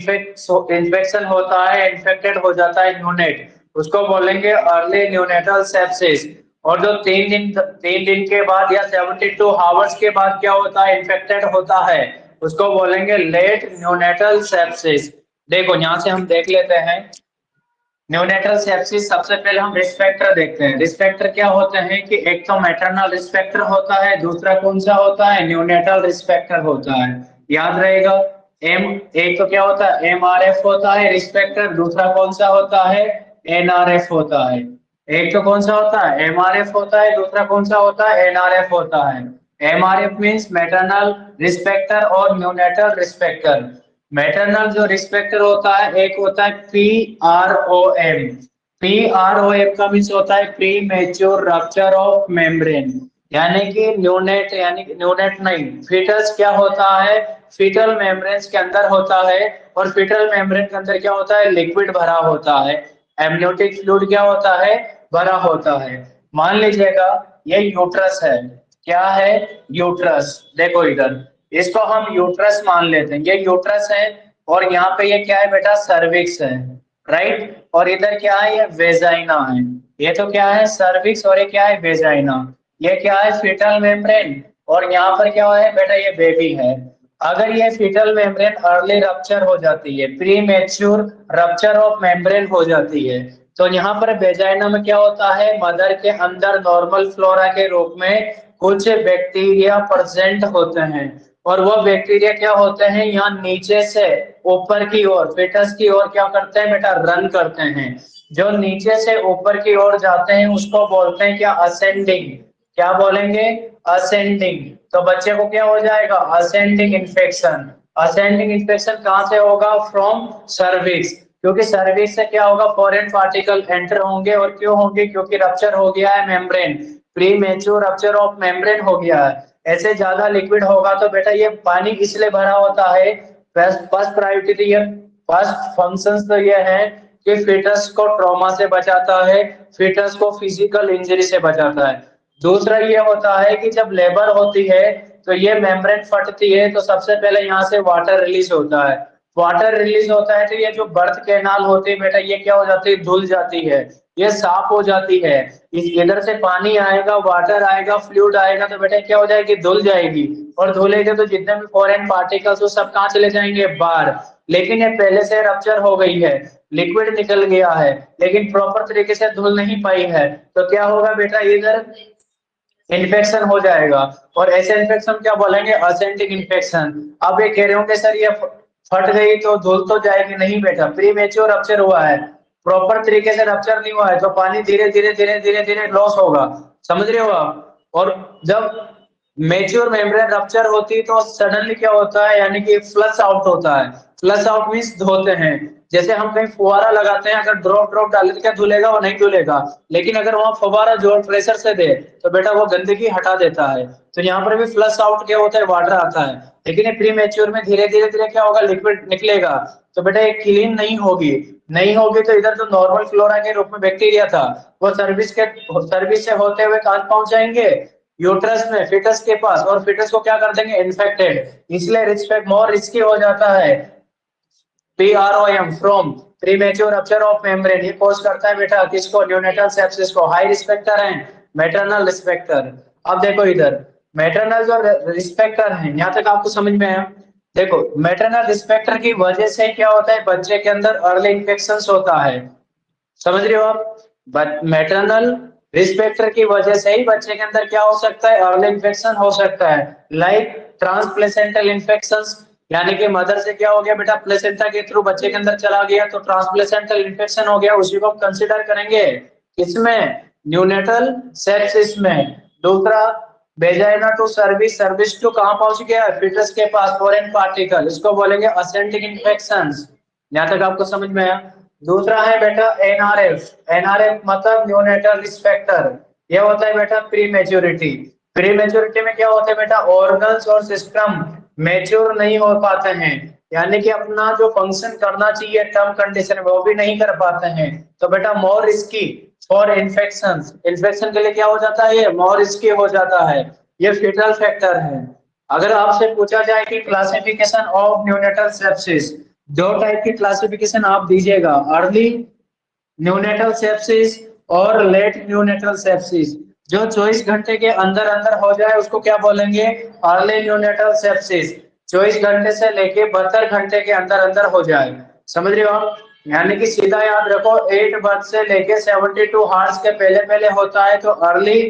Infection होता है, infected हो जाता है न्यूनेट, उसको बोलेंगे अर्ली न्यूनेटल सेप्सिस। और जो 3 दिन के बाद या 72 आवर्स के बाद क्या होता है, इन्फेक्टेड होता है, उसको बोलेंगे लेट न्यूनेटल सेप्सिस। देखो यहाँ से हम देख लेते हैं न्यूनेटल सेप्सिस। सबसे पहले हम रिस्क फैक्टर देखते हैं। रिस्क फैक्टर क्या होते हैं कि एक तो मैटरनल रिस्क फैक्टर होता है, दूसरा कौन सा होता है, न्यूनेटल रिस्क फैक्टर होता है। याद रहेगा। एम एक तो क्या होता है, एमआरएफ होता है रिस्क फैक्टर, दूसरा कौन सा होता है, एनआरएफ होता है। एक तो कौन सा होता है, एमआरएफ होता है, दूसरा कौन सा होता है, एनआरएफ होता है। MRF means maternal risk factor और न्यूनेटल रिस्क फैक्टर। मैटरनल जो रिस्क फैक्टर होता है, एक होता है PROM। PROM का मीन्स होता है pre mature rupture of membrane, यानी कि न्यूनेट, यानी कि न्यूनेट नहीं, फीटस क्या होता है, फीटल मेम्ब्रेन के अंदर होता है। और फीटल मेम्ब्रेन के अंदर क्या होता है, लिक्विड भरा होता है, एमनियोटिक फ्लूइड क्या होता है, भरा होता है। मान लीजिएगा ये यूट्रस है, क्या है, यूट्रस। देखो इधर, इसको हम यूट्रस मान लेते हैं, ये यूट्रस है। और यहाँ पे ये क्या है बेटा, सर्विक्स है, राइट। और इधर क्या है, ये वेजाइना है। ये तो क्या है, सर्विक्स, और ये क्या है, वेजाइना। ये क्या है, फीटल मेम्ब्रेन। और यहाँ पर क्या है बेटा, ये बेबी है। अगर ये फीटल मेम्ब्रेन अर्ली रप्चर हो जाती है, pre mature rupture of membrane हो जाती है, तो यहाँ पर वेजाइना में क्या होता है, मदर के अंदर नॉर्मल फ्लोरा के रूप में कुछ बैक्टीरिया प्रेजेंट होते हैं। और वो बैक्टीरिया क्या होते हैं, यहाँ नीचे से ऊपर की ओर, फेटस की ओर क्या करते हैं बेटा, रन करते हैं। जो नीचे से ऊपर की ओर जाते हैं उसको बोलते हैं क्या, असेंडिंग। क्या बोलेंगे, असेंडिंग। तो बच्चे को क्या हो जाएगा, असेंडिंग इन्फेक्शन। असेंडिंग इन्फेक्शन कहाँ से होगा, फ्रॉम सर्विक्स, क्योंकि सर्विक्स से क्या होगा, फॉरेन पार्टिकल एंटर होंगे। और क्यों होंगे, क्योंकि रप्चर हो गया है membrane, pre mature rupture of membrane हो गया है। ऐसे ज्यादा लिक्विड होगा तो बेटा ये पानी इसलिए भरा होता है। फर्स्ट प्रायोरिटी, फर्स्ट फंक्शंस तो ये है कि फीटस को ट्रॉमा से बचाता है, फीटस को फिजिकल इंजरी से बचाता है। दूसरा ये होता है कि जब लेबर होती है तो ये मेम्ब्रेन फटती है, तो सबसे पहले यहाँ से वाटर रिलीज होता है। वाटर रिलीज होता है तो ये जो बर्थ कैनाल होती है बेटा, ये क्या हो जाती है, धुल जाती है, ये साफ हो जाती है। इस इधर से पानी आएगा, वाटर आएगा, फ्लूइड आएगा, तो बेटा क्या हो जाएगी, धुल जाएगी। और धुलेगा तो जितने भी फॉरेन पार्टिकल्स वो सब कहाँ चले जाएंगे, बाहर। लेकिन ये पहले से रप्चर हो गई है, लिक्विड निकल गया है, लेकिन प्रॉपर तरीके से धुल नहीं पाई है, तो क्या होगा बेटा, इधर इन्फेक्शन हो जाएगा। और ऐसे इन्फेक्शन क्या बोलेंगे, असेंटिक इन्फेक्शन। अब ये कह रहे होंगे सर ये फट गई तो धुल तो जाएगी, नहीं बेटा, प्री मेच्योर रप्चर हुआ है, प्रॉपर तरीके से रप्चर नहीं हुआ है, तो पानी धीरे धीरे धीरे धीरे धीरे लॉस होगा। समझ रहे हो आप। और जब मेच्योर मेम्ब्रेन रप्चर होती है तो सडनली क्या होता है, यानी कि फ्लश आउट होता है। फ्लश आउट मीन्स धोते हैं। जैसे हम कहीं फुवारा लगाते हैं, अगर ड्रॉप ड्रॉप डाले तो क्या धुलेगा, वो नहीं धुलेगा। लेकिन अगर वहां फवारा जोर प्रेशर से दे तो बेटा वो गंदगी हटा देता है। तो यहाँ पर भी फ्लश आउट क्या होता है, वाटर आता है। लेकिन ये प्री मेच्योर में धीरे धीरे धीरे क्या होगा, लिक्विड निकलेगा, तो बेटा ये क्लीन नहीं होगी। नहीं होगी तो इधर जो नॉर्मल फ्लोरा के रूप में बैक्टीरिया था, वो सर्विस से होते हुए कहां पहुंच जाएंगे, यूट्रस में, फिटस के पास, और फिटस को क्या कर देंगे, इन्फेक्टेड। इसलिए रिस्क मोर रिस्की हो जाता है। PROM from premature rupture of membrane, ये कॉज करता है बेटा किसको, न्यूनेटल सेप्सिस को। हाई रिस्पेक्टर है मैटरनल रिस्पेक्टर। अब देखो इधर, मैटरनल जो रिस्पेक्टर है, यहाँ तक आपको समझ में आया। देखो मैटरनल रिस्पेक्टर की वजह से क्या होता है, बच्चे के अंदर अर्ली इन्फेक्शन होता है। समझ रहे हो आप। मैटरनल रिस्पेक्टर की वजह से ही बच्चे के अंदर क्या हो सकता है, अर्ली इन्फेक्शन हो सकता है। लाइक ट्रांसप्लेसेंटल इन्फेक्शंस, यानी कि मदर से क्या हो गया बेटा, प्लेसेंटा के थ्रू बच्चे के अंदर चला गया, तो ट्रांसप्लेसेंटल इन्फेक्शन हो गया, उसी को हम कंसिडर करेंगे इसमें, न्यूनेटल सेप्सिस में। दूसरा, vagina to cervix, cervix to कहां पहुंच गया, फिटस के पास, फॉरेन पार्टिकल, इसको बोलेंगे असेंटिक इन्फेक्शंस। यहाँ तक आपको समझ में आया। दूसरा है बेटा एनआरएफ। एनआरएफ मतलब न्यूनेटल रिस्क फैक्टर। ये होता है बेटा प्री मेच्योरिटी। प्री मेच्योरिटी में क्या होता है बेटा, ऑर्गन्स और सिस्टम मेच्योर नहीं हो पाते हैं, यानी कि अपना जो फंक्शन करना चाहिए टर्म कंडीशन में वो भी नहीं कर पाते हैं, तो बेटा more risky for infection. Infection के लिए क्या हो जाता है, ये मोर रिस्की हो जाता है। ये फिटल फैक्टर है। अगर आपसे पूछा जाए कि क्लासिफिकेशन ऑफ न्यूनेटल सेप्सिस, दो टाइप की क्लासिफिकेशन आप दीजिएगा, अर्ली न्यूनेटल सेप्सिस और लेट न्यूनेटल सेप्सिस। जो 24 घंटे के अंदर अंदर हो जाए उसको क्या बोलेंगे, अर्ली न्यूनेटल सेप्सिस। 24 घंटे से लेके 72 घंटे के अंदर अंदर हो जाए, समझ रहे हो आप। यानी कि सीधा याद रखो, 8 बर्थ से लेके 72 हार्स के पहले पहले होता है तो अर्ली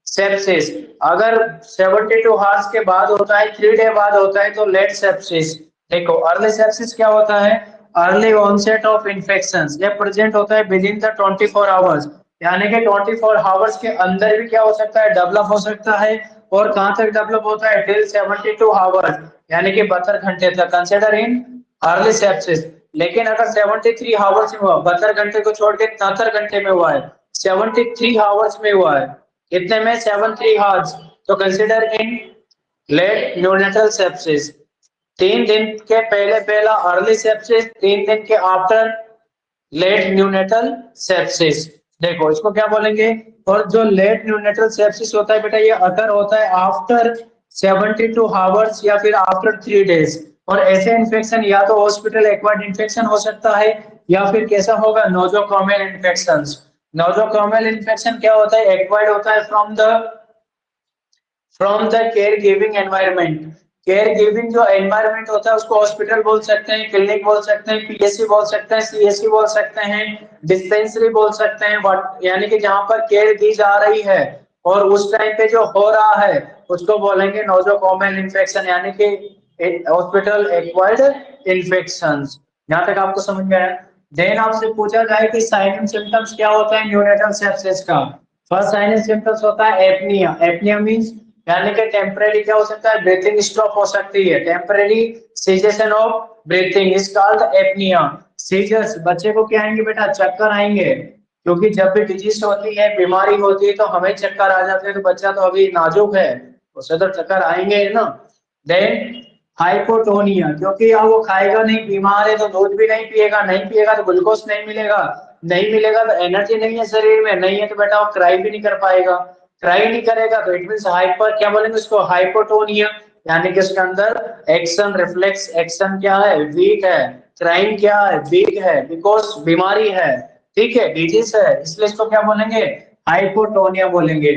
सेप्सिस। अगर 72 हार्स के बाद होता है, 3 डे बाद होता है तो लेट सेप्सिस। देखो अर्ली सेप्सिस क्या होता है, अर्ली ऑनसेट ऑफ इन्फेक्शन, ये प्रेजेंट होता है विद इन द 24 आवर्स। यानी कि 24 आवर्स के अंदर भी क्या हो सकता है, डेवलप हो सकता है। और कहां तक डेवलप होता है, टिल 72 आवर्स, यानी कि 72 घंटे तक, कंसिडर इन अर्ली सेप्सिस। लेकिन अगर 73 आवर्स में हुआ, 72 घंटे को छोड़ के 73 घंटे में हुआ है, 73 आवर्स में हुआ है, कितने में, 73 आवर्स, तो consider in late neonatal sepsis. 3 दिन के पहले पहला अर्ली सेप्सिस, 3 दिन के आफ्टर लेट न्यूनेटल सेप्सिस। देखो इसको क्या बोलेंगे। और जो लेट न्यूनेटल सेप्सिस होता है बेटा, ये अगर होता है आफ्टर 72 आवर्स या फिर आफ्टर 3 डेज। और ऐसे इन्फेक्शन या तो हॉस्पिटल एक्वायर्ड इन्फेक्शन हो सकता है, या फिर कैसा होगा, नोजोक्रोमियल इन्फेक्शन। नोजोक्रोमियल इन्फेक्शन क्या होता है, एक्वायर्ड होता है from the care giving environment. Care giving जो एनवायरमेंट होता है उसको हॉस्पिटल बोल सकते हैं, क्लिनिक बोल सकते हैं, पीएससी बोल सकते हैं, सीएससी बोल सकते हैं, डिस्पेंसरी बोल सकते हैं, बट यानी कि जहां पर केयर दी जा रही है और उस टाइम पे जो हो रहा है उसको बोलेंगे नोजोकोमियल इन्फेक्शन, यानी कि हॉस्पिटल एक्वायर्ड इन्फेक्शन। यहाँ तक आपको समझ में आया। देन आपसे पूछा जाए कि साइन एंड सिम्टम्स क्या होता है न्यूनेटल सेप्सिस का। फर्स्ट साइन एंड सिम्टम्स होता है एपनिया। एपनिया मींस यानी कि टेम्परेरी क्या हो सकता है, ब्रीथिंग स्टॉप हो सकती है, temporary cessation of breathing is called apnoea. Seizures, बच्चे को क्या आएंगे बेटा, चक्कर आएंगे, क्योंकि जब भी डिजीज होती है, बीमारी होती है तो हमें चक्कर आ जाते हैं, तो बच्चा तो अभी नाजुक है, उसे तो चक्कर आएंगे ना। देन हाइपोटोनिया, क्योंकि अब वो खाएगा नहीं, बीमार है, तो दूध भी नहीं पिएगा, नहीं पिएगा तो ग्लूकोज नहीं मिलेगा, नहीं मिलेगा तो एनर्जी नहीं है शरीर में, नहीं है तो बेटा वो क्राई भी नहीं कर पाएगा, क्राई नहीं करेगा तो इट मीन हाइपर, क्या बोलेंगे उसको, हाइपोटोनिया। यानी कि उसके अंदर एक्शन रिफ्लेक्स एक्शन क्या है, वीक है, क्राइम क्या है, वीक है, बिकॉज बीमारी है, ठीक है, डिजीज है, इसलिए इसको क्या बोलेंगे, हाइपोटोनिया बोलेंगे।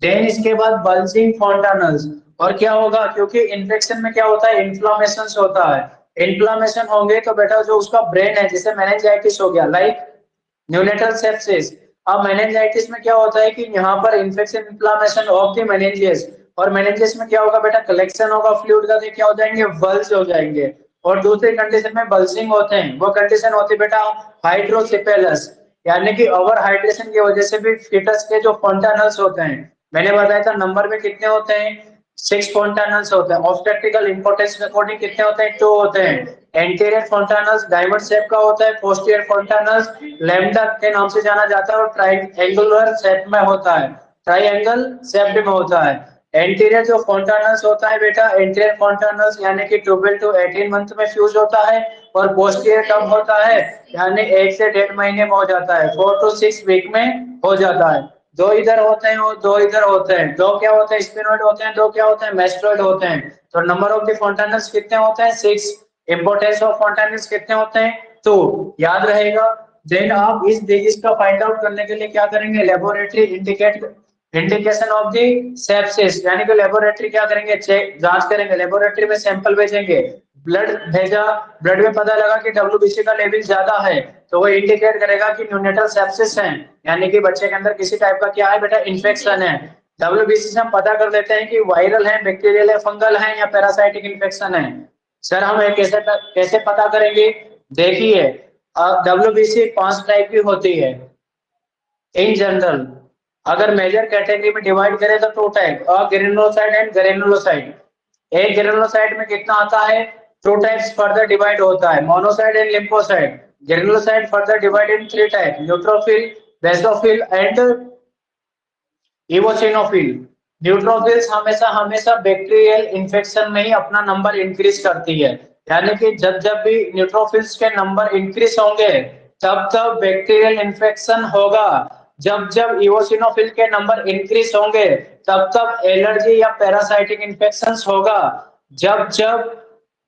देन इसके बाद बल्जिंग फॉन्टानल्स। और क्या होगा, क्योंकि इन्फेक्शन में क्या होता है, इन्फ्लामेशन होता है, इन्फ्लामेशन होंगे तो बेटा जो उसका ब्रेन है, जैसे मेनिंजाइटिस हो गया, लाइक न्यूनेटल सेप्सिस। अब मेनिंजाइटिस में क्या होता है कि यहाँ पर infection inflammation of the meninges, और मेनिंजेस में क्या होगा बेटा, कलेक्शन होगा फ्लूइड का, तो क्या हो जाएंगे, बल्ज हो जाएंगे। और दूसरी कंडीशन में बल्जिंग होते हैं, वो कंडीशन होती है बेटा हाइड्रोसिपेलस, यानी कि ओवर हाइड्रेशन की वजह से भी फीटस के जो फोंटानल्स होते हैं, मैंने बताया था नंबर में कितने होते हैं, 6 फोंटानल्स होते हैं। ऑब्स्टेट्रिकल इंपॉर्टेंस के अकॉर्डिंग कितने होते हैं, 2 होते हैं। एंटीरियर फोंटानल्स डायमंड शेप का होता है, पोस्टीरियर फोंटानल्स लैम्डा के नाम से जाना जाता है और ट्राइंगुलर शेप में होता है, ट्राइंगल शेप में होता है। एंटीरियर जो फोंटानल्स होता है बेटा, एंटीरियर फोंटानल्स यानी कि 12 to 18 मंथ में फ्यूज होता है, और पोस्टीरियर कब होता है, यानी 1 से 1.5 महीने में हो जाता है, 4 to 6 वीक में हो जाता है। दो इधर होते हैं और दो इधर होते हैं, दो क्या होते हैं, स्पिनोइड होते हैं, दो क्या होते हैं, मेस्टोइड होते हैं। तो नंबर ऑफ द फोंटानल्स कितने होते हैं, 6। इंपोर्टेंस ऑफ फोंटानल्स कितने होते हैं, 2, याद रहेगा। देन आप इस डिजीज का फाइंड आउट करने के लिए क्या करेंगे, laboratory indication of the sepsis, यानी कि लेबोरेटरी क्या करेंगे, चेक जांच करेंगे, लेबोरेटरी में सैंपल भेजेंगे, ब्लड भेजा, ब्लड में पता लगा कि डब्ल्यूबीसी का लेवल ज्यादा है, तो वो इंडिकेट करेगा कि न्यूनेटल सेप्सिस है, यानी कि बच्चे के अंदर किसी टाइप का क्या है बेटा, इन्फेक्शन है। डब्ल्यूबीसी से हम पता कर लेते हैं कि वायरल है, बैक्टीरियल है, फंगल है या पैरासाइटिक इन्फेक्शन है। सर हम कैसे कैसे पता करेंगे, देखिए डब्ल्यूबीसी 5 टाइप की होती है इन जनरल। अगर मेजर कैटेगरी में डिवाइड करें तो 2 टाइप, ग्रेनुलोसाइट एंड ग्रेनुलोसाइट। एक ग्रेनुलोसाइट में कितना आता है, 2 टाइप्स फर्दर डिवाइड होता है, monocyte and lymphocyte. Granulocyte further divide in 3 type, neutrophil, basophil and eosinophil. Neutrophils हमेशा हमेशा बैक्टीरियल इन्फेक्शन में ही अपना नंबर इंक्रीज करती है, यानी कि जब जब भी न्यूट्रोफिल्स के नंबर इंक्रीज होंगे तब तब बैक्टीरियल इन्फेक्शन होगा, जब जब इवोसिनोफिल के नंबर इंक्रीज होंगे तब तब एलर्जी या पैरासाइटिक इन्फेक्शन होगा, जब जब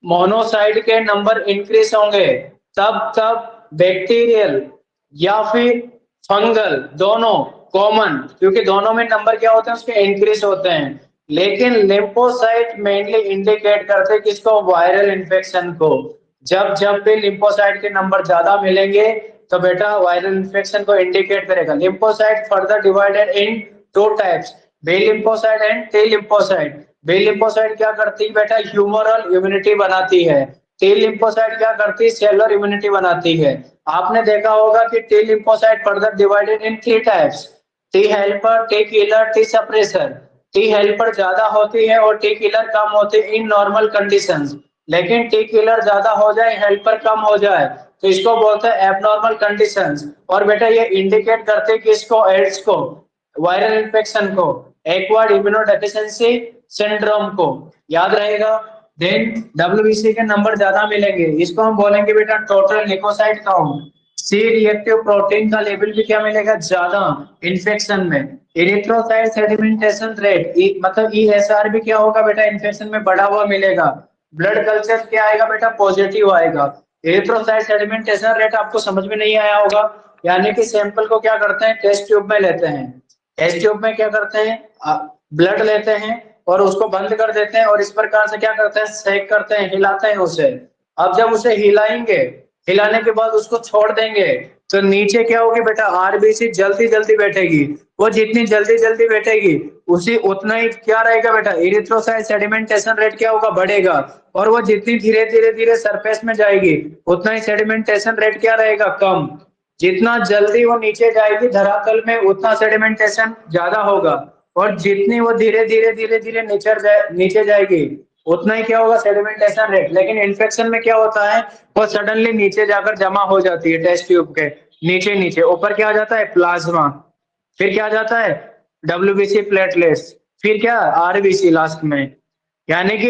मोनोसाइट के नंबर इंक्रीज होंगे, तब तब बैक्टीरियल या फिर फंगल दोनों कॉमन, क्योंकि दोनों में नंबर क्या होते हैं उसके इंक्रीज होते हैं। लेकिन लिम्फोसाइट मेनली इंडिकेट करते हैं किसको, वायरल इन्फेक्शन को। जब जब भी लिम्फोसाइट के नंबर ज्यादा मिलेंगे तो बेटा वायरल इन्फेक्शन को इंडिकेट करेगा। Lymphocyte further divided in two types, B lymphocyte and T lymphocyte. B lymphocyte क्या करती है बेटा, ह्यूमरल इम्यूनिटी बनाती है। टी लिम्फोसाइट क्या करती है, सेलुलर इम्यूनिटी बनाती है। आपने देखा होगा कि T lymphocyte further divided in three types, T helper, T killer, T suppressor. T helper ज्यादा होती है और टी किलर कम होती है इन नॉर्मल कंडीशंस। लेकिन टी किलर ज्यादा हो जाए, हेल्पर कम हो जाए, तो इसको बोलते हैं एबनॉर्मल कंडीशंस। और बेटा ये इंडिकेट करते हैं कि इसको, एड्स को, वायरल इन्फेक्शन को, एक्वायर्ड इम्यूनोडेफिशिएंसी सिंड्रोम को। याद रहेगा। देन डब्ल्यूबीसी के नंबर ज्यादा मिलेंगे, इसको हम बोलेंगे बेटा total leukocyte count. C reactive protein का लेवल भी क्या मिलेगा, ज्यादा इन्फेक्शन में। इरिथ्रोसाइट सेडिमेंटेशन रेट, मतलब ईएसआर भी क्या होगा बेटा, इन्फेक्शन में बढ़ा हुआ मिलेगा। ब्लड कल्चर क्या आएगा बेटा, पॉजिटिव आएगा। एरिथ्रोसाइट सेडिमेंटेशन रेट आपको समझ में नहीं आया होगा। यानी कि सैंपल को क्या करते हैं, टेस्ट ट्यूब में लेते हैं। टेस्ट ट्यूब में क्या करते हैं, ब्लड लेते हैं और उसको बंद कर देते हैं और इस प्रकार से क्या करते हैं, सेक करते हैं, हिलाते हैं उसे। अब जब उसे हिलाएंगे, हिलाने के बाद उसको छोड़ देंगे, तो नीचे क्या होगी बेटा, आरबीसी जल्दी जल्दी बैठेगी। वो जितनी जल्दी जल्दी बैठेगी उसी उतना ही क्या रहेगा बेटा, इरिथ्रोसाइट सेडिमेंटेशन रेट क्या होगा, बढ़ेगा। और वो जितनी धीरे धीरे धीरे सरफेस में जाएगी उतना ही सेडिमेंटेशन रेट क्या रहेगा, कम। जितना जल्दी वो नीचे जाएगी धरातल में उतना सेडिमेंटेशन ज्यादा होगा। और जितनी वो धीरे धीरे धीरे धीरे नीचे जाएगी उतना ही क्या होगा, सेडिमेंटेशन रेट। लेकिन इन्फेक्शन में क्या होता है, वो सडनली नीचे जाकर जमा हो जाती है टेस्ट ट्यूब के नीचे। नीचे ऊपर क्या आ जाता है, प्लाज्मा। फिर क्या आ जाता है, डब्ल्यूबीसी प्लेटलेट्स। फिर क्या, आरबीसी लास्ट में। यानी कि